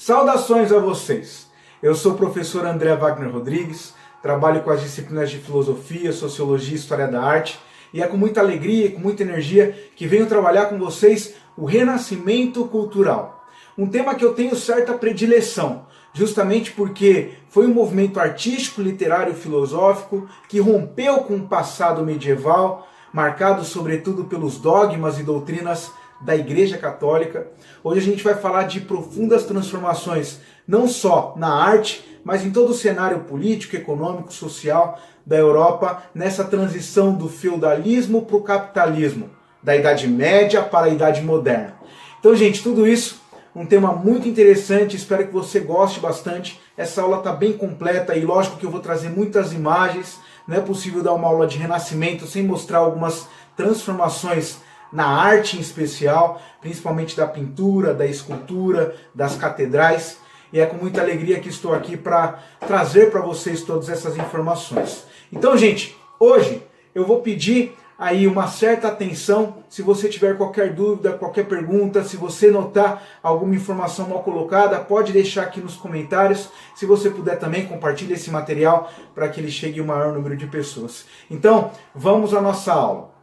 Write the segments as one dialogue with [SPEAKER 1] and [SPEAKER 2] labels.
[SPEAKER 1] Saudações a vocês! Eu sou o professor André Wagner Rodrigues, trabalho com as disciplinas de Filosofia, Sociologia e História da Arte, e é com muita alegria e com muita energia que venho trabalhar com vocês o renascimento cultural. Um tema que eu tenho certa predileção, justamente porque foi um movimento artístico, literário e filosófico que rompeu com o passado medieval, marcado sobretudo pelos dogmas e doutrinas da Igreja Católica. Hoje a gente vai falar de profundas transformações, não só na arte, mas em todo o cenário político, econômico, social da Europa, nessa transição do feudalismo para o capitalismo, da Idade Média para a Idade Moderna. Então, gente, tudo isso, um tema muito interessante, espero que você goste bastante. Essa aula está bem completa e lógico que eu vou trazer muitas imagens, não é possível dar uma aula de renascimento sem mostrar algumas transformações na arte em especial, principalmente da pintura, da escultura, das catedrais. E é com muita alegria que estou aqui para trazer para vocês todas essas informações. Então, gente, hoje eu vou pedir aí uma certa atenção. Se você tiver qualquer dúvida, qualquer pergunta, se você notar alguma informação mal colocada, pode deixar aqui nos comentários. Se você puder também, compartilhe esse material para que ele chegue ao maior número de pessoas. Então, vamos à nossa aula.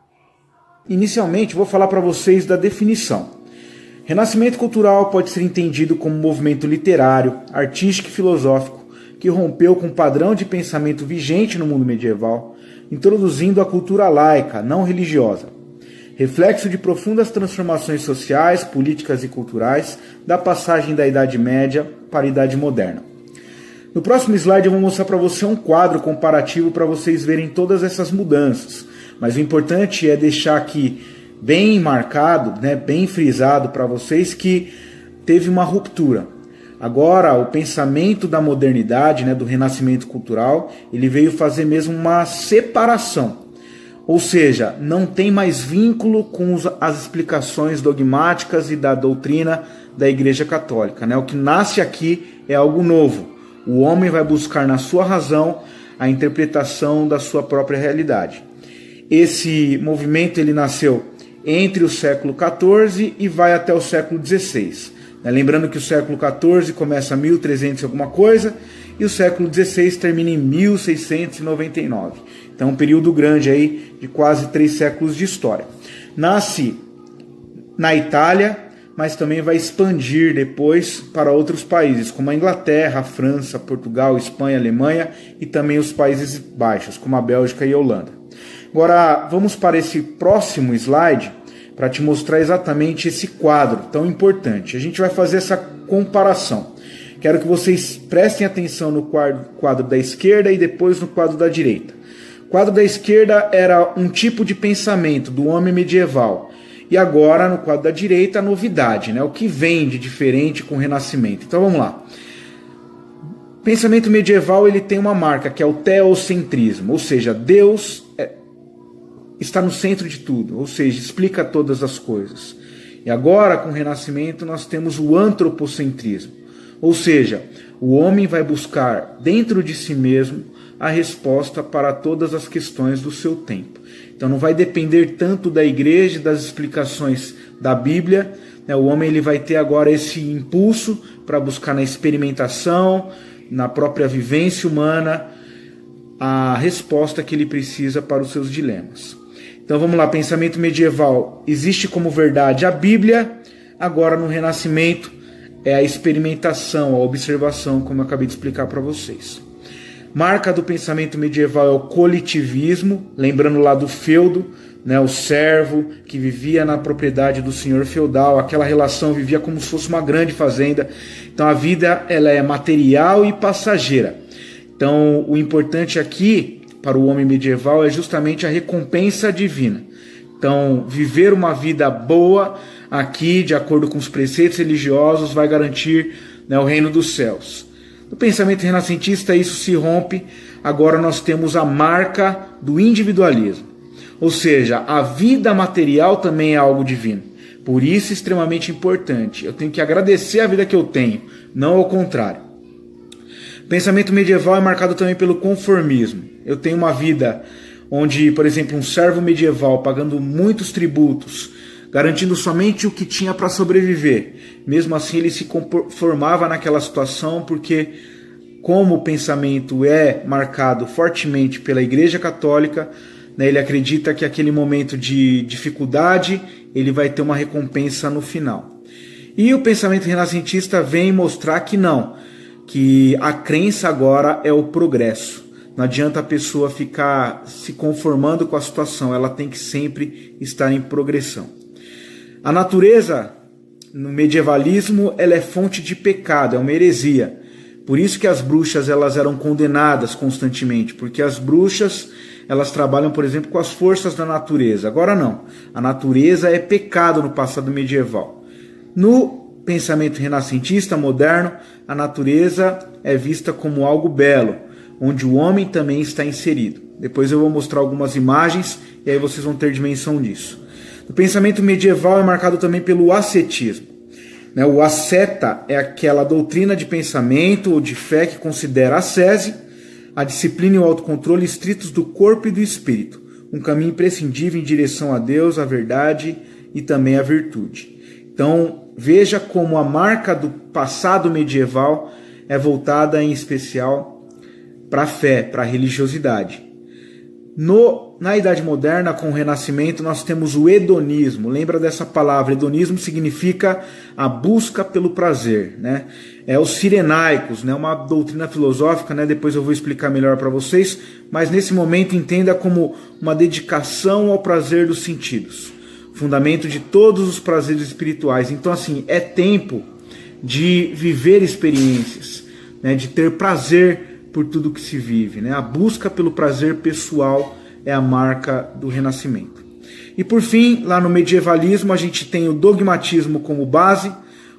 [SPEAKER 1] Inicialmente, vou falar para vocês da definição. Renascimento cultural pode ser entendido como um movimento literário, artístico e filosófico que rompeu com o padrão de pensamento vigente no mundo medieval, introduzindo a cultura laica, não religiosa, reflexo de profundas transformações sociais, políticas e culturais da passagem da Idade Média para a Idade Moderna. No próximo slide eu vou mostrar para você um quadro comparativo para vocês verem todas essas mudanças, mas o importante é deixar aqui bem marcado, bem frisado para vocês que teve uma ruptura. Agora, o pensamento da modernidade, do renascimento cultural, ele veio fazer mesmo uma separação. Ou seja, não tem mais vínculo com as explicações dogmáticas e da doutrina da Igreja Católica. O que nasce aqui é algo novo. O homem vai buscar na sua razão a interpretação da sua própria realidade. Esse movimento ele nasceu entre o século XIV e vai até o século XVI. Lembrando que o século XIV começa em 1300 e alguma coisa e o século XVI termina em 1699. Então um período grande aí de quase 3 séculos de história. Nasce na Itália, mas também vai expandir depois para outros países, como a Inglaterra, a França, Portugal, Espanha, Alemanha e também os Países Baixos, como a Bélgica e a Holanda. Agora, vamos para esse próximo slide para te mostrar exatamente esse quadro tão importante. A gente vai fazer essa comparação. Quero que vocês prestem atenção no quadro da esquerda e depois no quadro da direita. O quadro da esquerda era um tipo de pensamento do homem medieval. E agora, no quadro da direita, a novidade, o que vem de diferente com o Renascimento. Então vamos lá. O pensamento medieval ele tem uma marca, que é o teocentrismo, ou seja, Deus está no centro de tudo, ou seja, explica todas as coisas. E agora, com o Renascimento, nós temos o antropocentrismo, ou seja, o homem vai buscar dentro de si mesmo a resposta para todas as questões do seu tempo. Então não vai depender tanto da igreja e das explicações da Bíblia, o homem ele vai ter agora esse impulso para buscar na experimentação, na própria vivência humana, a resposta que ele precisa para os seus dilemas. Então vamos lá, pensamento medieval existe como verdade a Bíblia, agora no Renascimento é a experimentação, a observação, como eu acabei de explicar para vocês. Marca do pensamento medieval é o coletivismo, lembrando lá do feudo, o servo que vivia na propriedade do senhor feudal, aquela relação vivia como se fosse uma grande fazenda. Então a vida ela é material e passageira. Então o importante aqui para o homem medieval é justamente a recompensa divina. Então viver uma vida boa aqui, de acordo com os preceitos religiosos, vai garantir o reino dos céus. No pensamento renascentista isso se rompe, agora nós temos a marca do individualismo. Ou seja, a vida material também é algo divino. Por isso é extremamente importante. Eu tenho que agradecer a vida que eu tenho, não ao contrário. O pensamento medieval é marcado também pelo conformismo. Eu tenho uma vida onde, por exemplo, um servo medieval pagando muitos tributos, garantindo somente o que tinha para sobreviver. Mesmo assim, ele se conformava naquela situação porque, como o pensamento é marcado fortemente pela Igreja Católica, né, ele acredita que aquele momento de dificuldade ele vai ter uma recompensa no final. E o pensamento renascentista vem mostrar que não, que a crença agora é o progresso. Não adianta a pessoa ficar se conformando com a situação, ela tem que sempre estar em progressão. A natureza, no medievalismo, ela é fonte de pecado, é uma heresia. Por isso que as bruxas elas eram condenadas constantemente, porque as bruxas elas trabalham, por exemplo, com as forças da natureza. Agora não, a natureza é pecado no passado medieval. No pensamento renascentista moderno, a natureza é vista como algo belo, onde o homem também está inserido. Depois eu vou mostrar algumas imagens e aí vocês vão ter dimensão disso. O pensamento medieval é marcado também pelo ascetismo. O asceta é aquela doutrina de pensamento ou de fé que considera a ascese, a disciplina e o autocontrole estritos do corpo e do espírito, um caminho imprescindível em direção a Deus, a verdade e também a virtude. Então, veja como a marca do passado medieval é voltada em especial para a fé, para a religiosidade. Na Idade Moderna, com o Renascimento, nós temos o hedonismo. Lembra dessa palavra? Hedonismo significa a busca pelo prazer, né? É os cirenaicos, né? Uma doutrina filosófica, né? Depois eu vou explicar melhor para vocês, mas nesse momento entenda como uma dedicação ao prazer dos sentidos, fundamento de todos os prazeres espirituais. Então, assim, é tempo de viver experiências, né? De ter prazer por tudo que se vive, né? A busca pelo prazer pessoal é a marca do Renascimento. E por fim, lá no medievalismo, a gente tem o dogmatismo como base.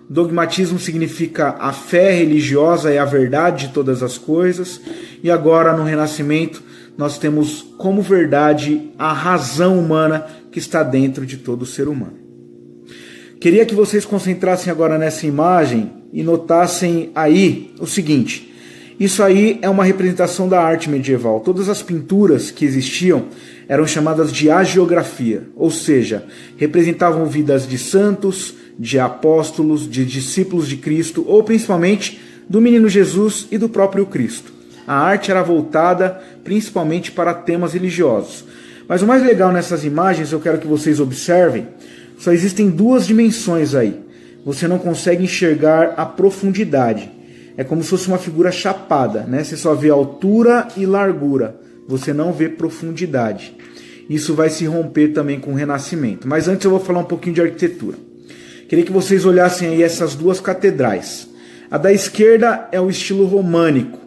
[SPEAKER 1] O dogmatismo significa a fé religiosa e a verdade de todas as coisas. E agora, no Renascimento, nós temos como verdade a razão humana que está dentro de todo ser humano. Queria que vocês concentrassem agora nessa imagem e notassem aí o seguinte: isso aí é uma representação da arte medieval. Todas as pinturas que existiam eram chamadas de hagiografia, ou seja, representavam vidas de santos, de apóstolos, de discípulos de Cristo, ou principalmente do menino Jesus e do próprio Cristo. A arte era voltada principalmente para temas religiosos. Mas o mais legal nessas imagens, eu quero que vocês observem, só existem duas dimensões aí. Você não consegue enxergar a profundidade. É como se fosse uma figura chapada, né? Você só vê altura e largura, você não vê profundidade. Isso vai se romper também com o Renascimento. Mas antes eu vou falar um pouquinho de arquitetura. Queria que vocês olhassem aí essas duas catedrais. A da esquerda é o estilo românico,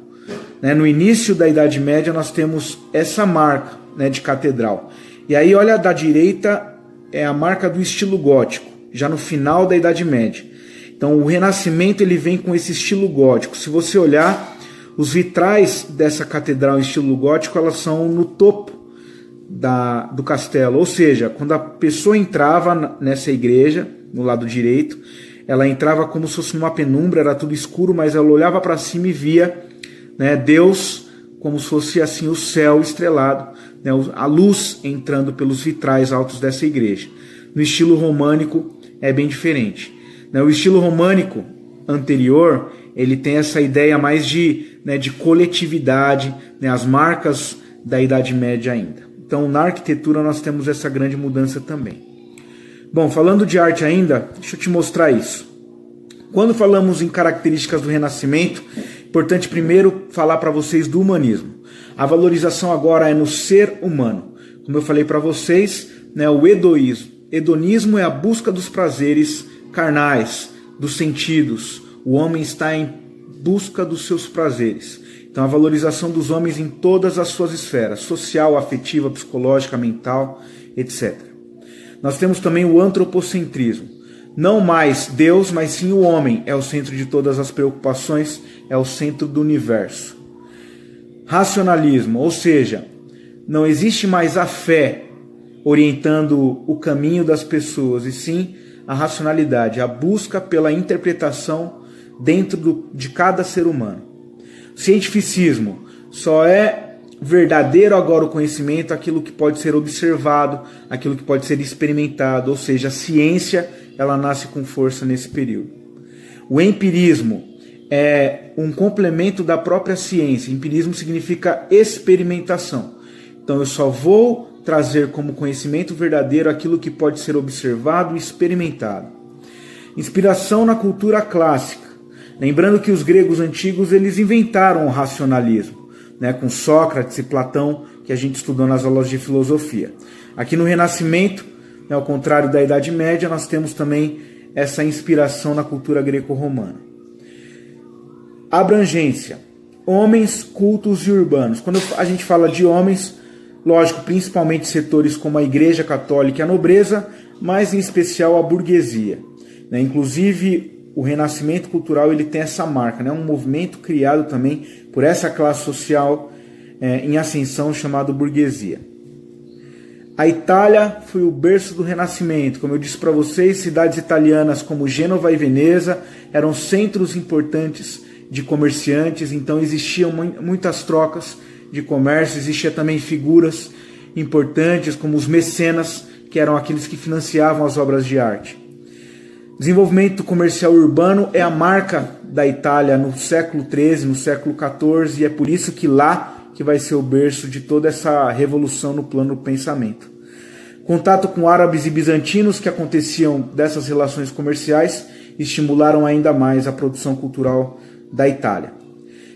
[SPEAKER 1] né? No início da Idade Média nós temos essa marca, né, de catedral. E aí olha, a da direita é a marca do estilo gótico, já no final da Idade Média. Então o Renascimento ele vem com esse estilo gótico. Se você olhar, os vitrais dessa catedral em estilo gótico, elas são no topo do castelo. Ou seja, quando a pessoa entrava nessa igreja, no lado direito, ela entrava como se fosse numa penumbra, era tudo escuro, mas ela olhava para cima e via, né, Deus como se fosse assim o céu estrelado, né, a luz entrando pelos vitrais altos dessa igreja. No estilo românico é bem diferente. O estilo românico anterior, ele tem essa ideia mais de coletividade, né, as marcas da Idade Média ainda. Então, na arquitetura, nós temos essa grande mudança também. Bom, falando de arte ainda, deixa eu te mostrar isso. Quando falamos em características do Renascimento, é importante primeiro falar para vocês do humanismo. A valorização agora é no ser humano. Como eu falei para vocês, né, o hedonismo é a busca dos prazeres carnais, dos sentidos. O homem está em busca dos seus prazeres. Então a valorização dos homens em todas as suas esferas, social, afetiva, psicológica, mental, etc. Nós temos também o antropocentrismo. Não mais Deus, mas sim o homem é o centro de todas as preocupações, é o centro do universo. Racionalismo, ou seja, não existe mais a fé orientando o caminho das pessoas, e sim a racionalidade, a busca pela interpretação dentro de cada ser humano. Cientificismo só é verdadeiro agora o conhecimento, aquilo que pode ser observado, aquilo que pode ser experimentado, ou seja, a ciência ela nasce com força nesse período. O empirismo é um complemento da própria ciência. Empirismo significa experimentação. Então eu só vou trazer como conhecimento verdadeiro aquilo que pode ser observado e experimentado. Inspiração na cultura clássica. Lembrando que os gregos antigos eles inventaram o racionalismo, né, com Sócrates e Platão, que a gente estudou nas aulas de filosofia. Aqui no Renascimento, né, ao contrário da Idade Média, nós temos também essa inspiração na cultura greco-romana. Abrangência. Homens, cultos e urbanos. Quando a gente fala de homens, lógico, principalmente setores como a Igreja Católica e a nobreza, mas em especial a burguesia. Né? Inclusive, o Renascimento cultural ele tem essa marca, né? Um movimento criado também por essa classe social em ascensão chamado burguesia. A Itália foi o berço do Renascimento. Como eu disse para vocês, cidades italianas como Gênova e Veneza eram centros importantes de comerciantes, então existiam muitas trocas de comércio, existiam também figuras importantes como os mecenas, que eram aqueles que financiavam as obras de arte. Desenvolvimento comercial urbano é a marca da Itália no século XIII, no século XIV, e é por isso que lá que vai ser o berço de toda essa revolução no plano do pensamento. Contato com árabes e bizantinos que aconteciam dessas relações comerciais estimularam ainda mais a produção cultural da Itália,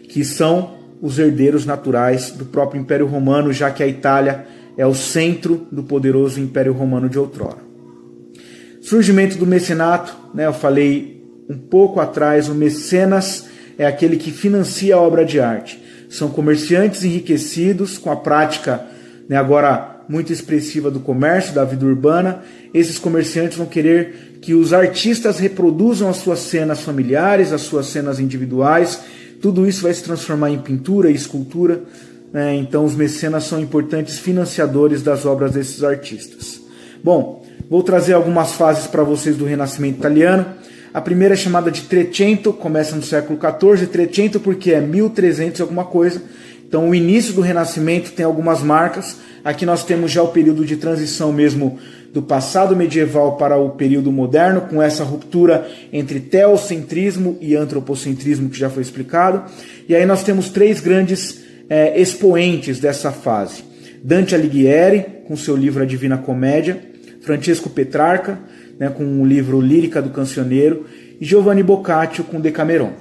[SPEAKER 1] que são os herdeiros naturais do próprio Império Romano, já que a Itália é o centro do poderoso Império Romano de outrora. Surgimento do mecenato, né, eu falei um pouco atrás, o mecenas é aquele que financia a obra de arte. São comerciantes enriquecidos com a prática, né, agora muito expressiva do comércio, da vida urbana. Esses comerciantes vão querer que os artistas reproduzam as suas cenas familiares, as suas cenas individuais. Tudo isso vai se transformar em pintura e escultura, né? Então os mecenas são importantes financiadores das obras desses artistas. Bom, vou trazer algumas fases para vocês do Renascimento italiano. A primeira é chamada de Trecento, começa no século XIV. Trecento porque é 1300 alguma coisa. Então o início do Renascimento tem algumas marcas. Aqui nós temos já o período de transição mesmo do passado medieval para o período moderno, com essa ruptura entre teocentrismo e antropocentrismo que já foi explicado. E aí nós temos três grandes expoentes dessa fase. Dante Alighieri, com seu livro A Divina Comédia, Francesco Petrarca, né, com o livro Lírica do Cancioneiro, e Giovanni Boccaccio com Decameron.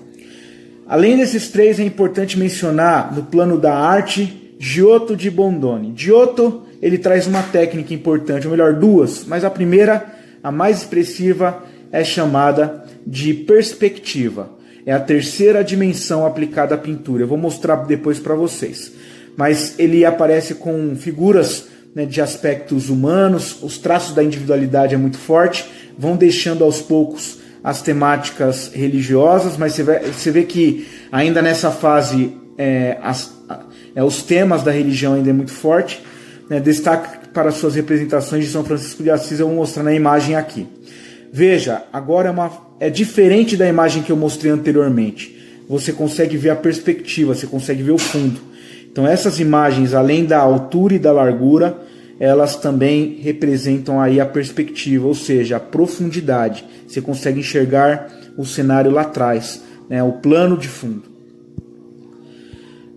[SPEAKER 1] Além desses três, é importante mencionar, no plano da arte, Giotto di Bondone. Giotto, ele traz uma técnica importante, ou melhor, duas, mas a primeira, a mais expressiva, é chamada de perspectiva. É a terceira dimensão aplicada à pintura. Eu vou mostrar depois para vocês. Mas ele aparece com figuras, né, de aspectos humanos, os traços da individualidade é muito forte, vão deixando aos poucos as temáticas religiosas, mas você vê que ainda nessa fase os temas da religião ainda é muito forte. Né, destaque para suas representações de São Francisco de Assis, eu vou mostrar na imagem aqui. Veja, agora é diferente da imagem que eu mostrei anteriormente. Você consegue ver a perspectiva, você consegue ver o fundo. Então essas imagens, além da altura e da largura, elas também representam aí a perspectiva, ou seja, a profundidade. Você consegue enxergar o cenário lá atrás, né, o plano de fundo.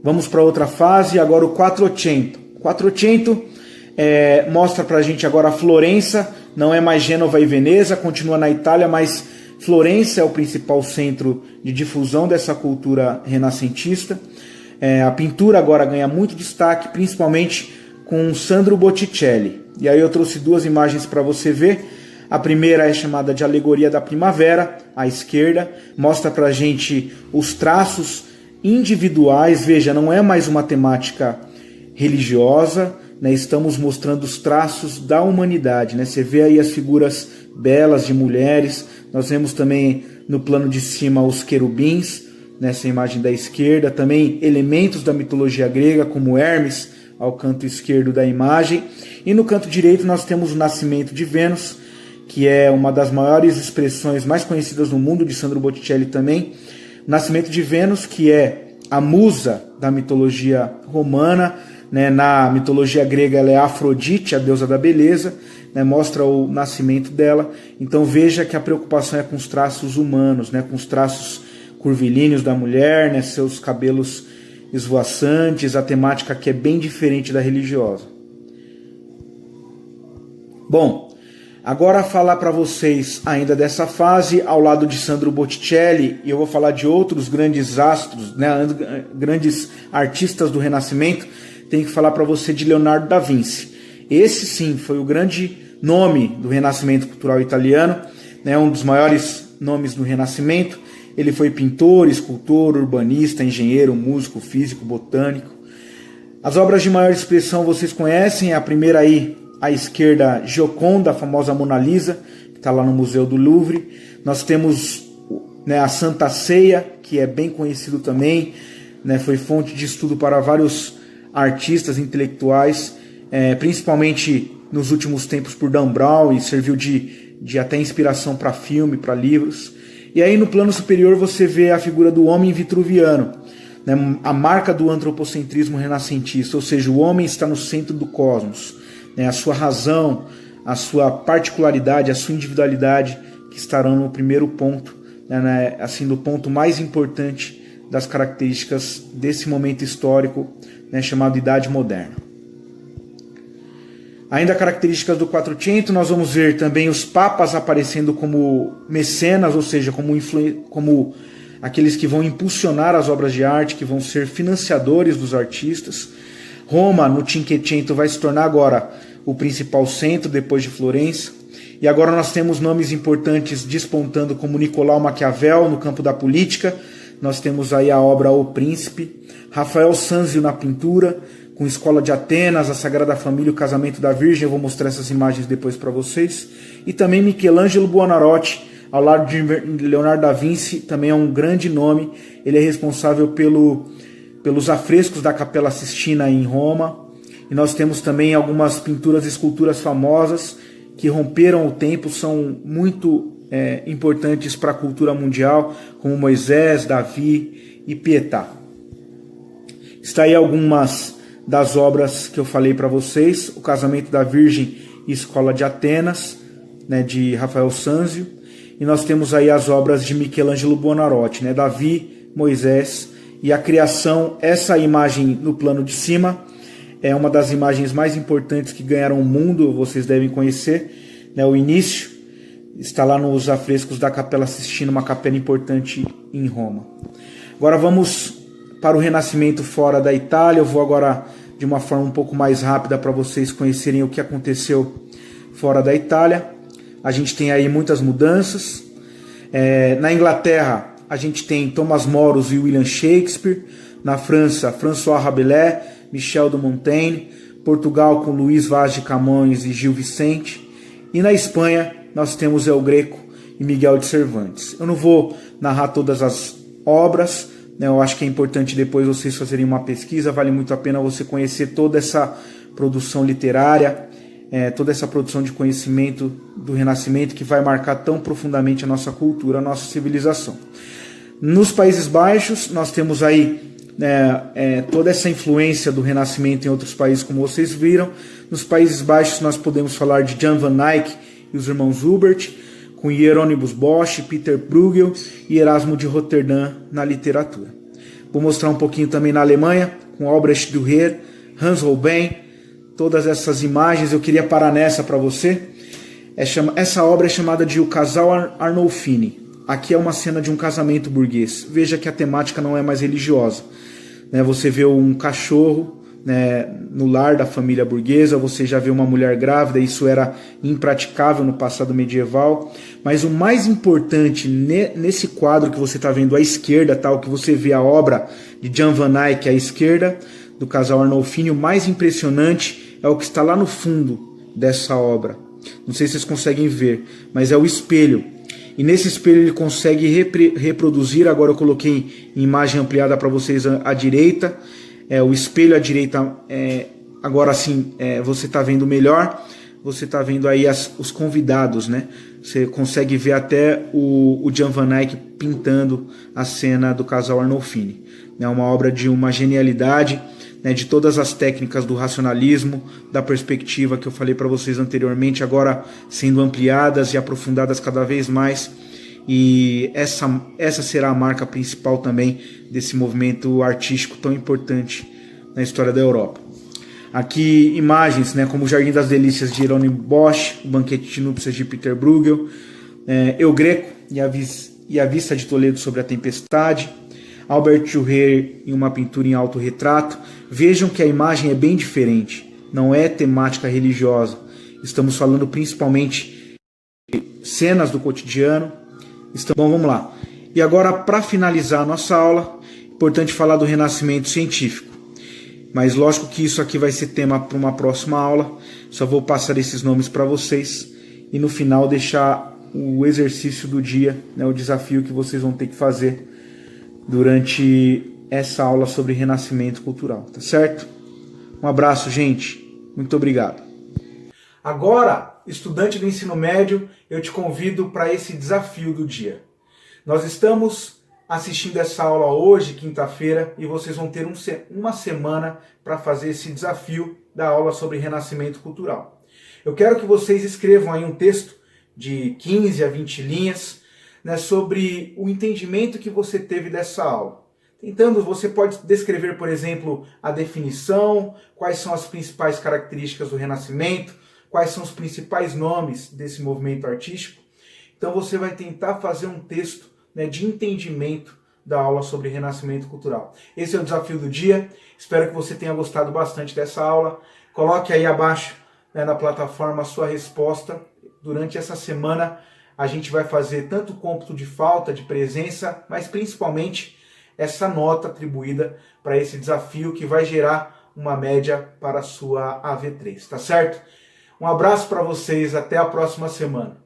[SPEAKER 1] Vamos para outra fase, agora o Quattrocento. Quattrocento mostra para a gente agora a Florença, não é mais Gênova e Veneza, continua na Itália, mas Florença é o principal centro de difusão dessa cultura renascentista. A pintura agora ganha muito destaque, principalmente com Sandro Botticelli. E aí eu trouxe duas imagens para você ver. A primeira é chamada de Alegoria da Primavera, à esquerda, mostra para a gente os traços individuais. Veja, não é mais uma temática religiosa, né? Estamos mostrando os traços da humanidade, né? Você vê aí as figuras belas de mulheres. Nós vemos também no plano de cima os querubins, nessa imagem da esquerda, também elementos da mitologia grega, como Hermes, ao canto esquerdo da imagem. E no canto direito nós temos o Nascimento de Vênus, que é uma das maiores expressões mais conhecidas no mundo, de Sandro Botticelli também. O Nascimento de Vênus, que é a musa da mitologia romana, né? Na mitologia grega ela é Afrodite, a deusa da beleza, né? Mostra o nascimento dela. Então veja que a preocupação é com os traços humanos, né? Com os traços curvilíneos da mulher, né? Seus cabelos esvoaçantes, a temática que é bem diferente da religiosa. Bom, agora falar para vocês ainda dessa fase, ao lado de Sandro Botticelli, e eu vou falar de outros grandes astros, né, grandes artistas do Renascimento, tenho que falar para você de Leonardo da Vinci. Esse sim foi o grande nome do Renascimento cultural italiano, né, um dos maiores nomes do Renascimento. Ele foi pintor, escultor, urbanista, engenheiro, músico, físico, botânico. As obras de maior expressão vocês conhecem, a primeira aí, à esquerda, Gioconda, a famosa Mona Lisa, que está lá no Museu do Louvre. Nós temos, né, a Santa Ceia, que é bem conhecido também, né, foi fonte de estudo para vários artistas intelectuais, principalmente nos últimos tempos por Dan Brown, e serviu de até inspiração para filme, para livros. E aí no plano superior você vê a figura do homem vitruviano, né, a marca do antropocentrismo renascentista, ou seja, o homem está no centro do cosmos. A sua razão, a sua particularidade, a sua individualidade que estarão no primeiro ponto, né, assim, do ponto mais importante das características desse momento histórico, né, chamado Idade Moderna. Ainda características do Quattrocento, nós vamos ver também os papas aparecendo como mecenas, ou seja, como aqueles que vão impulsionar as obras de arte, que vão ser financiadores dos artistas. Roma, no Cinquecento, vai se tornar agora o principal centro, depois de Florença. E agora nós temos nomes importantes despontando, como Nicolau Maquiavel, no campo da política. Nós temos aí a obra O Príncipe. Rafael Sanzio na pintura, com Escola de Atenas, a Sagrada Família, o Casamento da Virgem. Eu vou mostrar essas imagens depois para vocês. E também Michelangelo Buonarroti, ao lado de Leonardo da Vinci, também é um grande nome. Ele é responsável pelos afrescos da Capela Sistina em Roma. E nós temos também algumas pinturas e esculturas famosas que romperam o tempo, são muito importantes para a cultura mundial, como Moisés, Davi e Pietà. Está aí algumas das obras que eu falei para vocês: O Casamento da Virgem e Escola de Atenas, né, de Rafael Sanzio. E nós temos aí as obras de Michelangelo Buonarroti, né, Davi, Moisés e a criação. Essa imagem no plano de cima é uma das imagens mais importantes que ganharam o mundo, vocês devem conhecer, né? O início está lá nos afrescos da Capela Sistina, uma capela importante em Roma. Agora vamos para o Renascimento fora da Itália. Eu vou agora de uma forma um pouco mais rápida para vocês conhecerem o que aconteceu fora da Itália. A gente tem aí muitas mudanças. Na Inglaterra, a gente tem Thomas Moros e William Shakespeare. Na França, François Rabelais, Michel de Montaigne. Portugal com Luís Vaz de Camões e Gil Vicente. E na Espanha, nós temos El Greco e Miguel de Cervantes. Eu não vou narrar todas as obras, né? Eu acho que é importante depois vocês fazerem uma pesquisa. Vale muito a pena você conhecer toda essa produção literária, toda essa produção de conhecimento do Renascimento, que vai marcar tão profundamente a nossa cultura, a nossa civilização. Nos Países Baixos, nós temos aí toda essa influência do Renascimento em outros países, como vocês viram. Nos Países Baixos, nós podemos falar de Jan van Eyck e os irmãos Hubert, com Hieronymus Bosch, Peter Bruegel e Erasmo de Roterdã na literatura. Vou mostrar um pouquinho também na Alemanha, com Albrecht Dürer, Hans Holbein, todas essas imagens. Eu queria parar nessa para você. Essa obra é chamada de O Casal Arnolfini. Aqui é uma cena de um casamento burguês. Veja que a temática não é mais religiosa, né? Você vê um cachorro, né, no lar da família burguesa. Você já vê uma mulher grávida. Isso era impraticável no passado medieval. Mas o mais importante nesse quadro que você está vendo à esquerda, tá, o que você vê a obra de Jan van Eyck à esquerda, do Casal Arnolfini, o mais impressionante é o que está lá no fundo dessa obra. Não sei se vocês conseguem ver, mas é o espelho. E nesse espelho ele consegue reproduzir. Agora eu coloquei em imagem ampliada para vocês à direita. O espelho à direita, agora sim você está vendo melhor. Você está vendo aí os convidados, né? Você consegue ver até o Jan van Eyck pintando a cena do Casal Arnolfini. É uma obra de uma genialidade. né, de todas as técnicas do racionalismo, da perspectiva que eu falei para vocês anteriormente, agora sendo ampliadas e aprofundadas cada vez mais. E essa será a marca principal também desse movimento artístico tão importante na história da Europa. Aqui imagens, né, como o Jardim das Delícias de Hieronyme Bosch, o Banquete de Núpcias de Peter Bruegel, Eu Greco e a Vista de Toledo sobre a Tempestade, Albert Dürer em uma pintura em autorretrato. Vejam que a imagem é bem diferente, não é temática religiosa. Estamos falando principalmente de cenas do cotidiano. Bom, vamos lá. E agora, para finalizar a nossa aula, importante falar do Renascimento científico. Mas lógico que isso aqui vai ser tema para uma próxima aula. Só vou passar esses nomes para vocês e no final deixar o exercício do dia, né, o desafio que vocês vão ter que fazer durante essa aula sobre renascimento cultural, tá certo? Um abraço, gente. Muito obrigado. Agora, estudante do ensino médio, eu te convido para esse desafio do dia. Nós estamos assistindo essa aula hoje, quinta-feira, e vocês vão ter uma semana para fazer esse desafio da aula sobre renascimento cultural. Eu quero que vocês escrevam aí um texto de 15 a 20 linhas, né, sobre o entendimento que você teve dessa aula. Você pode descrever, por exemplo, a definição, quais são as principais características do Renascimento, quais são os principais nomes desse movimento artístico. Então você vai tentar fazer um texto, né, de entendimento da aula sobre renascimento cultural. Esse é o desafio do dia. Espero que você tenha gostado bastante dessa aula. Coloque aí abaixo, né, na plataforma a sua resposta. Durante essa semana a gente vai fazer tanto o cômputo de falta, de presença, mas principalmente essa nota atribuída para esse desafio que vai gerar uma média para a sua AV3, tá certo? Um abraço para vocês, até a próxima semana.